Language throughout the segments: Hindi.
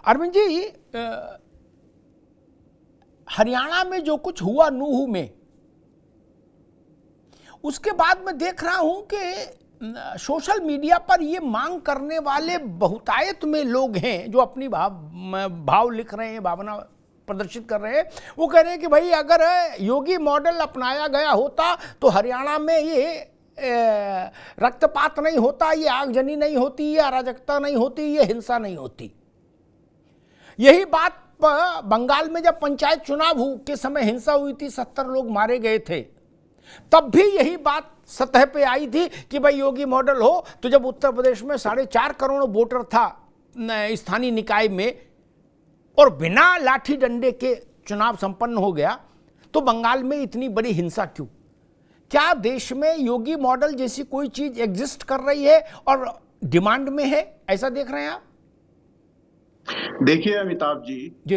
अरविंद जी, हरियाणा में जो कुछ हुआ नूह में, उसके बाद मैं देख रहा हूं कि सोशल मीडिया पर ये मांग करने वाले बहुतायत में लोग हैं जो अपनी भाव लिख रहे हैं, भावना प्रदर्शित कर रहे हैं। वो कह रहे हैं कि भाई अगर योगी मॉडल अपनाया गया होता तो हरियाणा में ये रक्तपात नहीं होता, ये आगजनी नहीं होती, ये अराजकता नहीं होती, ये हिंसा नहीं होती। यही बात बंगाल में जब पंचायत चुनाव के समय हिंसा हुई थी, 70 लोग मारे गए थे, तब भी यही बात सतह पे आई थी कि भाई योगी मॉडल हो। तो जब उत्तर प्रदेश में 4.5 करोड़ वोटर था स्थानीय निकाय में और बिना लाठी डंडे के चुनाव संपन्न हो गया, तो बंगाल में इतनी बड़ी हिंसा क्यों? क्या देश में योगी मॉडल जैसी कोई चीज एग्जिस्ट कर रही है और डिमांड में है, ऐसा देख रहे हैं आप? देखिए अमिताभ जी,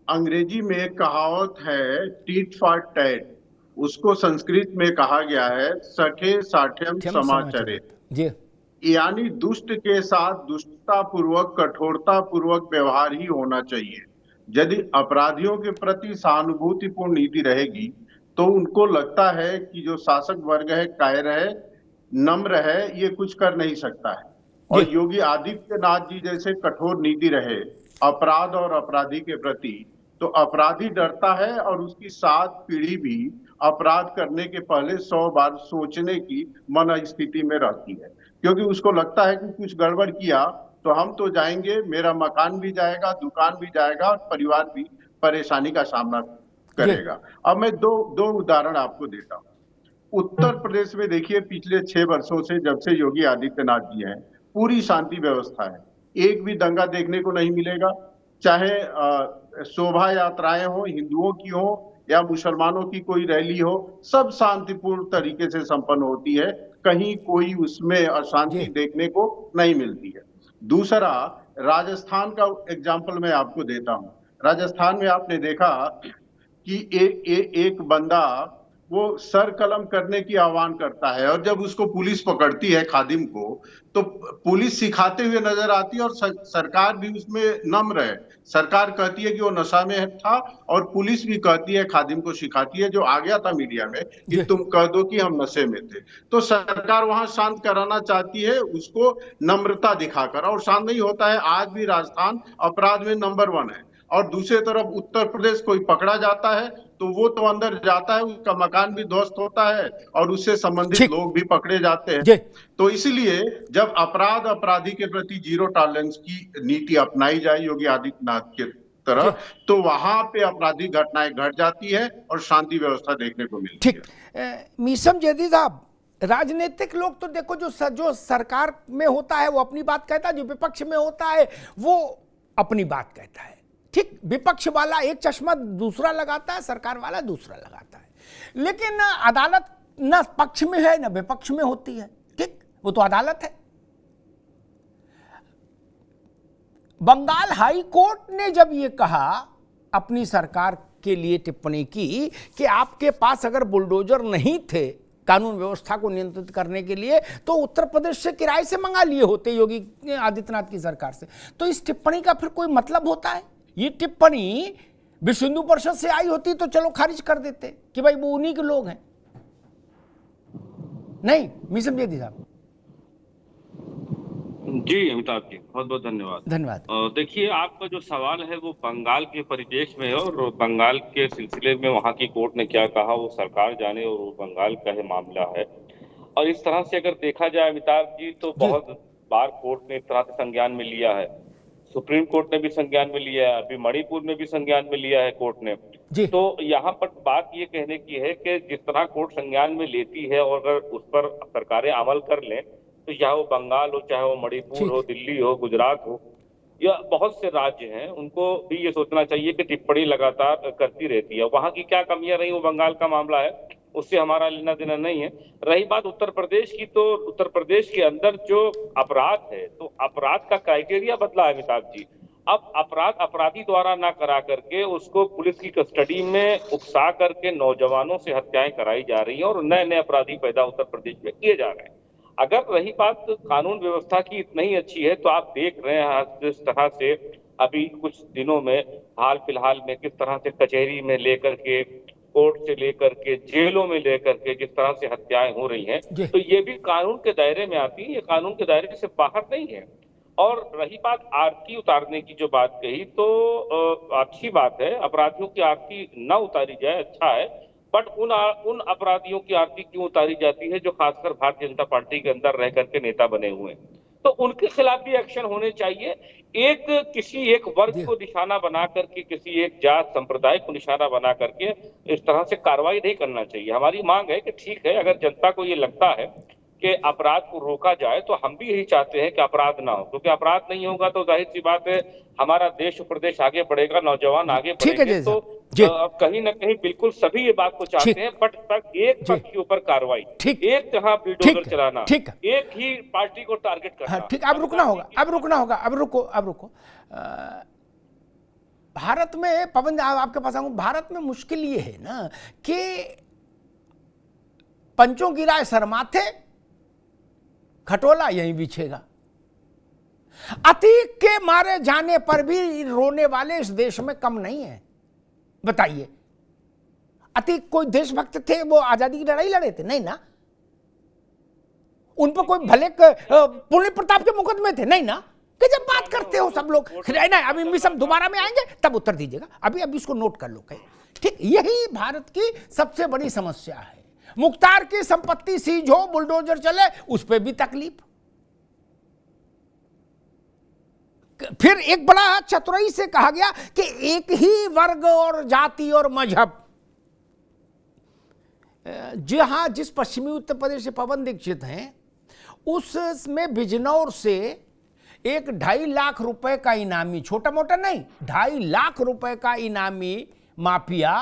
अंग्रेजी में एक कहावत है टीट फॉर टैट, उसको संस्कृत में कहा गया है सठे साठ्यम समाचरेत, यानी दुष्ट के साथ दुष्टता पूर्वक कठोरता पूर्वक व्यवहार ही होना चाहिए। यदि अपराधियों के प्रति सहानुभूतिपूर्ण नीति रहेगी तो उनको लगता है कि जो शासक वर्ग है कायर है, नम्र है, ये कुछ कर नहीं सकता है। और योगी आदित्यनाथ जी जैसे कठोर नीति रहे अपराध और अपराधी के प्रति, तो अपराधी डरता है और उसकी 7 पीढ़ी भी अपराध करने के पहले 100 बार सोचने की मन स्थिति में रहती है, क्योंकि उसको लगता है कि कुछ गड़बड़ किया तो हम तो जाएंगे, मेरा मकान भी जाएगा, दुकान भी जाएगा और परिवार भी परेशानी का सामना करेगा। अब मैं दो उदाहरण आपको देता हूँ। उत्तर प्रदेश में देखिए, पिछले 6 वर्षों से जब से योगी आदित्यनाथ जी हैं, पूरी शांति व्यवस्था है, एक भी दंगा देखने को नहीं मिलेगा। चाहे शोभा यात्राएं हो, हिंदुओं की हो या मुसलमानों की कोई रैली हो, सब शांतिपूर्ण तरीके से संपन्न होती है, कहीं कोई उसमें अशांति देखने को नहीं मिलती है। दूसरा, राजस्थान का एग्जाम्पल मैं आपको देता हूं। राजस्थान में आपने देखा कि एक बंदा वो सर कलम करने की आह्वान करता है और जब उसको पुलिस पकड़ती है खादिम को, तो पुलिस सिखाते हुए नजर आती है और सरकार भी उसमें नम्र है। सरकार कहती है कि वो नशा में था और पुलिस भी कहती है, खादिम को सिखाती है, जो आ गया था मीडिया में, कि तुम कह दो कि हम नशे में थे। तो सरकार वहां शांत कराना चाहती है उसको नम्रता दिखाकर, और शांत नहीं होता है। आज भी राजस्थान अपराध में नंबर 1 है। और दूसरी तरफ उत्तर प्रदेश कोई पकड़ा जाता है तो वो तो अंदर जाता है, उसका मकान भी ध्वस्त होता है और उससे संबंधित लोग भी पकड़े जाते हैं। तो इसलिए जब अपराध अपराधी के प्रति जीरो टॉलरेंस की नीति अपनाई जाए योगी आदित्यनाथ के तरह, तो वहां पे अपराधी घटनाएं घट जाती है और शांति व्यवस्था देखने को मिलती है। ठीक, मीसम जैदी साहब, राजनीतिक लोग तो देखो, जो सरकार में होता है वो अपनी बात कहता है, जो विपक्ष में होता है वो अपनी बात कहता है। ठीक, विपक्ष वाला एक चश्मा दूसरा लगाता है, सरकार वाला दूसरा लगाता है। लेकिन अदालत न पक्ष में है न विपक्ष में होती है। ठीक, वो तो अदालत है। बंगाल हाई कोर्ट ने जब ये कहा, अपनी सरकार के लिए टिप्पणी की कि आपके पास अगर बुलडोजर नहीं थे कानून व्यवस्था को नियंत्रित करने के लिए, तो उत्तर प्रदेश से किराए से मंगा लिए होते योगी आदित्यनाथ की सरकार से, तो इस टिप्पणी का फिर कोई मतलब होता है? ये टिप्पणी विश्व हिंदू परिषद से आई होती तो चलो खारिज कर देते कि भाई वो उन्हीं के लोग हैं। नहीं, मीसम जैदी साहब। जी अमिताभ जी, बहुत बहुत धन्यवाद। देखिए, आपका जो सवाल है वो बंगाल के परिप्रेक्ष्य में है और बंगाल के सिलसिले में वहां की कोर्ट ने क्या कहा वो सरकार जाने और वो बंगाल का है मामला है। और इस तरह से अगर देखा जाए अमिताभ जी, तो बहुत बार कोर्ट ने इस तरह से संज्ञान में लिया है। सुप्रीम कोर्ट ने भी संज्ञान में लिया है, अभी मणिपुर में भी संज्ञान में लिया है कोर्ट ने। तो यहाँ पर बात ये कहने की है कि जिस तरह कोर्ट संज्ञान में लेती है और अगर उस पर सरकारें अमल कर लें, तो चाहे वो बंगाल हो, चाहे वो मणिपुर हो, दिल्ली हो, गुजरात हो, या बहुत से राज्य हैं, उनको भी ये सोचना चाहिए कि टिप्पणी लगातार करती रहती है। वहां की क्या कमियां रही वो बंगाल का मामला है, उससे हमारा लेना देना नहीं है। रही बात उत्तर प्रदेश की, तो उत्तर प्रदेश के अंदर जो अपराध है, तो अपराध का क्राइटेरिया बदला है अमिताभ जी। अब अपराध अपराधी द्वारा ना करा करके उसको पुलिस की कस्टडी में उकसा करके नौजवानों से हत्याएं कराई जा रही हैं और नए नए अपराधी पैदा उत्तर प्रदेश में किए जा रहे हैं। अगर रही बात कानून व्यवस्था की इतनी ही अच्छी है, तो आप देख रहे हैं जिस तरह से अभी कुछ दिनों में हाल फिलहाल में किस तरह से कचहरी में लेकर के, कोर्ट से लेकर के, जेलों में लेकर के जिस तरह से हत्याएं हो रही हैं, जी तो ये भी कानून के दायरे में आती है, ये कानून के दायरे से बाहर नहीं है। और रही बात आरती उतारने की जो बात कही, तो अच्छी बात है, अपराधियों की आरती न उतारी जाए, अच्छा है। बट उन अपराधियों की आरती क्यों उतारी जाती है जो खासकर भारतीय जनता पार्टी के अंदर रह करके नेता बने हुए हैं? तो उनके खिलाफ भी एक्शन होने चाहिए। किसी एक वर्ग जी को निशाना बना करके, किसी एक जात संप्रदाय को निशाना बना करके इस तरह से कार्रवाई नहीं करना चाहिए। हमारी मांग है कि ठीक है, अगर जनता को ये लगता है कि अपराध को रोका जाए, तो हम भी यही चाहते हैं कि अपराध ना हो, क्योंकि अपराध नहीं होगा तो जाहिर सी बात है हमारा देश प्रदेश आगे बढ़ेगा, नौजवान आगे ठीक है बढ़ेंगे। जय तो साहब जी कहीं ना कहीं बिल्कुल सभी ये बात को चाहते ठीक हैं, बट तक एक जी पक्ष के ऊपर कार्रवाई, ठीक एक जहां ठीक बुलडोजर है चलाना, ठीक है एक ही पार्टी को टारगेट हाँ करना, ठीक, अब रुकना होगा, अब रुकना होगा, अब रुको, अब रुको। भारत में पवन आपके पास आऊं, भारत में मुश्किल ये है ना कि पंचों की राय सरमाथे, खटोला यहीं बिछेगा। अतीक के मारे जाने पर भी रोने वाले इस देश में कम नहीं है। बताइए, अतीक कोई देशभक्त थे, वो आजादी की लड़ाई लड़े थे? नहीं ना। उन पर कोई भले पुण्य प्रताप के मुकदमे थे? नहीं ना। कि जब बात करते हो सब लोग, नहीं अभी मिसम दोबारा में आएंगे तब उत्तर दीजिएगा, अभी इसको नोट कर लो कहीं। ठीक, यही भारत की सबसे बड़ी समस्या है। मुख्तार की संपत्ति सीज हो, बुलडोजर चले, उस पर भी तकलीफ। फिर एक बड़ा चतुराई से कहा गया कि एक ही वर्ग और जाति और मजहब, जहां जिस पश्चिमी उत्तर प्रदेश से पवन दीक्षित हैं, उसमें बिजनौर से एक 2.5 लाख रुपए का इनामी, छोटा मोटा नहीं, 2.5 लाख रुपए का इनामी माफिया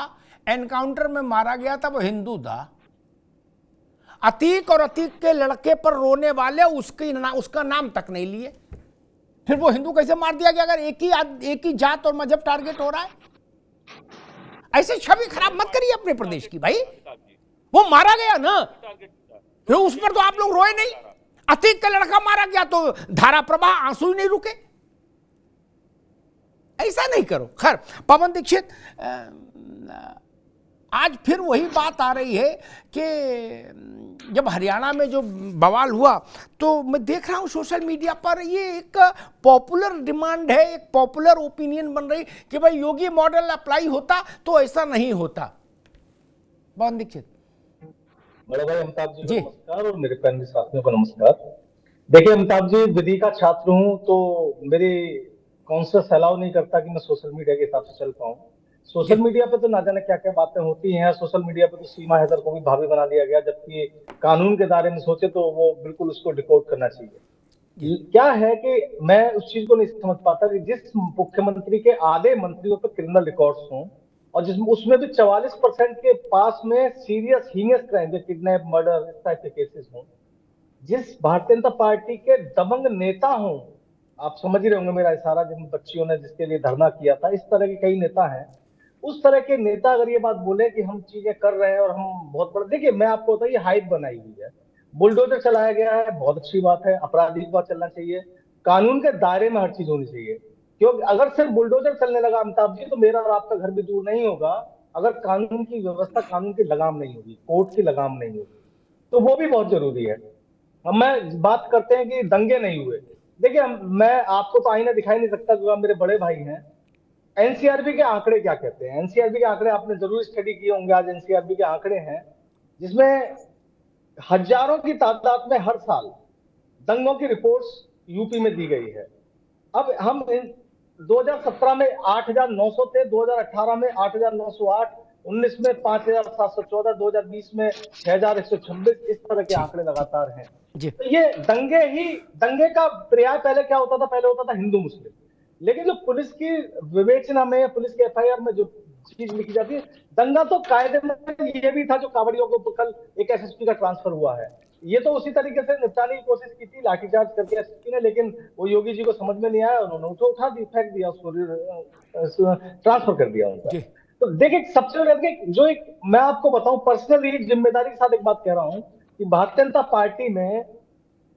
एनकाउंटर में मारा गया था। वो हिंदू था। अतीक और अतीक के लड़के पर रोने वाले उसका नाम तक नहीं लिए। फिर वो हिंदू कैसे मार दिया गया अगर एक ही जात और मजहब टारगेट हो रहा है? ऐसे छवि खराब मत करिए अपने प्रदेश की भाई। वो मारा गया ना, फिर उस पर तो आप लोग रोए नहीं। अतीक का लड़का मारा गया तो धारा प्रवाह, आंसू ही नहीं रुके। ऐसा नहीं करो। खैर, पवन दीक्षित, आज फिर वही बात आ रही है कि जब हरियाणा में जो बवाल हुआ, तो मैं देख रहा हूं सोशल मीडिया पर ये एक पॉपुलर डिमांड है, एक पॉपुलर ओपिनियन बन रही कि भाई योगी मॉडल अप्लाई होता तो ऐसा नहीं होता। पवन दीक्षित बड़े भाई अमिताभ जी को नमस्कार, और मेरे फैमिली साथियों को नमस्कार। देखिए अमिताभ जी, विधि का छात्र हूं, तो मेरी कॉन्शियस अलाउ नहीं करता कि मैं सोशल मीडिया के हिसाब से चल पाऊं। सोशल मीडिया पे तो ना जाने क्या क्या बातें होती हैं। सोशल मीडिया पे तो सीमा हैदर को भी भाभी बना दिया गया, जबकि कानून के दायरे में सोचे तो वो बिल्कुल उसको डिपोर्ट करना चाहिए। क्या है कि मैं उस चीज को नहीं समझ पाता कि जिस मुख्यमंत्री के आधे मंत्रियों पे क्रिमिनल रिकॉर्ड्स हों, और जिसमें उसमें भी 44% के पास में serious heinous crime, kidnap, murder, इस टाइप के केसेस हों, जिस भारतीय जनता पार्टी के दबंग नेता हों, आप समझ ही रहे होंगे मेरा इशारा, जिन बच्चियों ने जिसके लिए धरना किया था, इस तरह के कई नेता हैं। उस तरह के नेता अगर ये बात बोले कि हम चीजें कर रहे हैं और हम बहुत बड़े, देखिए मैं आपको बताइए, हाइप बनाई हुई है, बुलडोजर चलाया गया है, बहुत अच्छी बात है, अपराधी के पास चलना चाहिए, कानून के दायरे में हर चीज होनी चाहिए। क्योंकि अगर सिर्फ बुलडोजर चलने लगा अमिताभ जी, तो मेरा और आपका घर भी दूर नहीं होगा। अगर कानून की व्यवस्था, कानून की लगाम नहीं होगी, कोर्ट की लगाम नहीं होगी, तो वो भी बहुत जरूरी है। हम मैं बात करते हैं कि दंगे नहीं हुए। देखिए मैं आपको तो आईना दिखाई नहीं सकता, जो मेरे बड़े भाई हैं। एनसीआरबी के आंकड़े क्या कहते हैं? एनसीआरबी के आंकड़े आपने जरूर स्टडी किए होंगे। आज एनसीआरबी के आंकड़े हैं जिसमें हजारों की तादाद में हर साल दंगों की रिपोर्ट्स यूपी में दी गई है। अब हम 2017 में 8,900 थे, 2018 में 8,908, 19 में 5,714, 2020 में 6,126, इस तरह के आंकड़े लगातार हैं। तो ये दंगे का पर्याय पहले क्या होता था? पहले होता था हिंदू मुस्लिम। लेकिन जो पुलिस की विवेचना में, पुलिस के एफआईआर में जो चीज लिखी जाती है, दंगा तो कायदे में ये भी था जो कांवड़ियों को कल एक एसएसपी का ट्रांसफर हुआ है। ये तो उसी तरीके से निपटाने की कोशिश की थी, लाठीचार्ज करके एसएसपी ने, लेकिन वो योगी जी को समझ में नहीं आया, उन्होंने उठा दी, फेंक दिया उसको, ट्रांसफर कर दिया उनका। तो देखिए, सबसे पहले जो एक मैं आपको बताऊं, पर्सनली जिम्मेदारी के साथ एक बात कह रहा हूं कि भारतीय जनता पार्टी में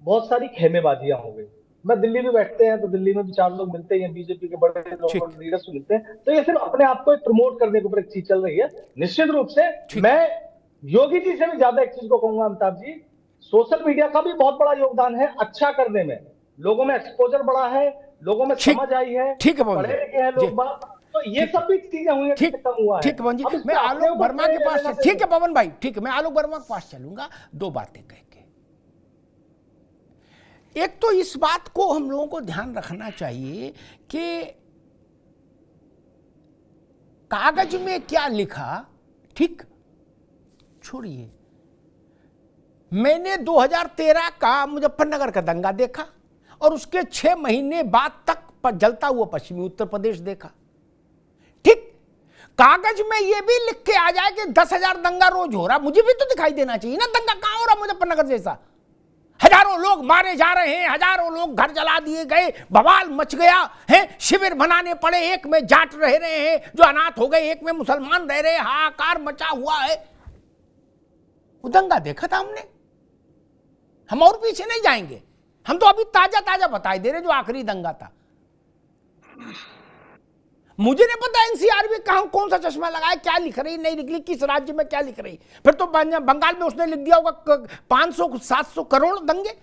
बहुत सारी खेमेबाजियां हो गई। मैं दिल्ली में बैठते हैं तो दिल्ली में भी 4 लोग मिलते हैं, बीजेपी के बड़े लीडर्स मिलते हैं, तो ये सिर्फ अपने आप को प्रमोट करने के ऊपर एक चीज चल रही है। निश्चित रूप से मैं योगी जी से भी ज्यादा एक चीज को कहूंगा अमिताभ जी, सोशल मीडिया का भी बहुत बड़ा योगदान है अच्छा करने में। लोगों में एक्सपोजर बढ़ा है, लोगों में समझ आई है, ठीक है, पढ़े लिखे हैं लोग बात, तो ये सब भी चीजें हुई हैं, ठीक कम हुआ है। ठीक पवन जी, मैं आलोक वर्मा के पास, ठीक है पवन भाई, ठीक है, मैं आलोक वर्मा के पास चलूंगा 2 बातें कह के। एक तो इस बात को हम लोगों को ध्यान रखना चाहिए कि कागज में क्या लिखा, ठीक छोड़िए, मैंने 2013 का मुजफ्फरनगर का दंगा देखा और उसके 6 महीने बाद तक जलता हुआ पश्चिमी उत्तर प्रदेश देखा। ठीक, कागज में यह भी लिख के आ जाए कि 10,000 दंगा रोज हो रहा, मुझे भी तो दिखाई देना चाहिए ना, दंगा कहां हो रहा मुजफ्फरनगर जैसा, हजारों लोग मारे जा रहे हैं, हजारों लोग घर जला दिए गए, बवाल मच गया है, शिविर बनाने पड़े, एक में जाट रह रहे हैं जो अनाथ हो गए, एक में मुसलमान रह रहे हैं, हाहाकार मचा हुआ है। वो दंगा देखा था हमने, हम और पीछे नहीं जाएंगे, हम तो अभी ताजा ताजा बताई दे रहे जो आखिरी दंगा था। मुझे नहीं पता एनसीआर भी कहां कौन सा चश्मा लगाए, क्या लिख रही नहीं लिख रही, किस राज्य में क्या लिख रही, फिर तो बंगाल में उसने लिख दिया होगा 500-700 करोड़ दंगे,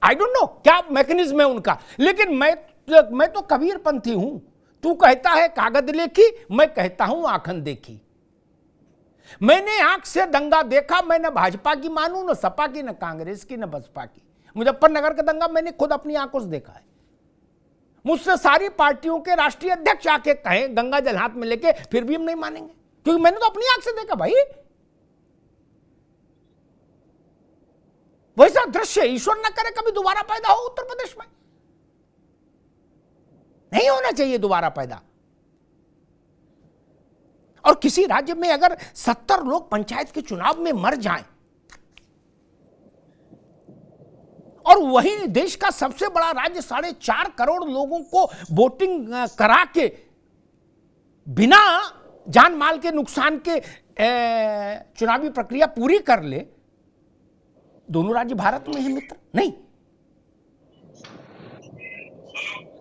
आई डोंट नो क्या मैकेनिज्म है उनका। लेकिन मैं तो कबीरपंथी हूं, तू कहता है कागज लेखी, मैं कहता हूं आंखन देखी। मैंने आंख से दंगा देखा, मैं न भाजपा की मानू, न सपा की, न कांग्रेस की, न बसपा की। मुजफ्फरनगर का दंगा मैंने खुद अपनी आंखों से देखा है। मुझसे सारी पार्टियों के राष्ट्रीय अध्यक्ष आके कहें गंगा जल हाथ में लेके, फिर भी हम नहीं मानेंगे, क्योंकि मैंने तो अपनी आंख से देखा भाई। वैसा दृश्य ईश्वर न करे कभी दोबारा पैदा हो उत्तर प्रदेश में, नहीं होना चाहिए दोबारा पैदा। और किसी राज्य में अगर 70 लोग पंचायत के चुनाव में मर जाएं और वही देश का सबसे बड़ा राज्य 4.5 करोड़ लोगों को वोटिंग करा के बिना जान माल के नुकसान के चुनावी प्रक्रिया पूरी कर ले, दोनों राज्य भारत में है मित्र, नहीं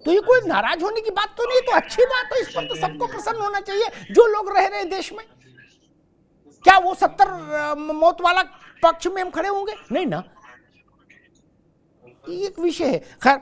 तो ये कोई नाराज होने की बात तो नहीं, तो अच्छी बात है, इस पर तो सबको प्रसन्न होना चाहिए जो लोग रह रहे हैं देश में। क्या वो 70 मौत वाला पक्ष में हम खड़े होंगे? नहीं ना, एक विषय है। खैर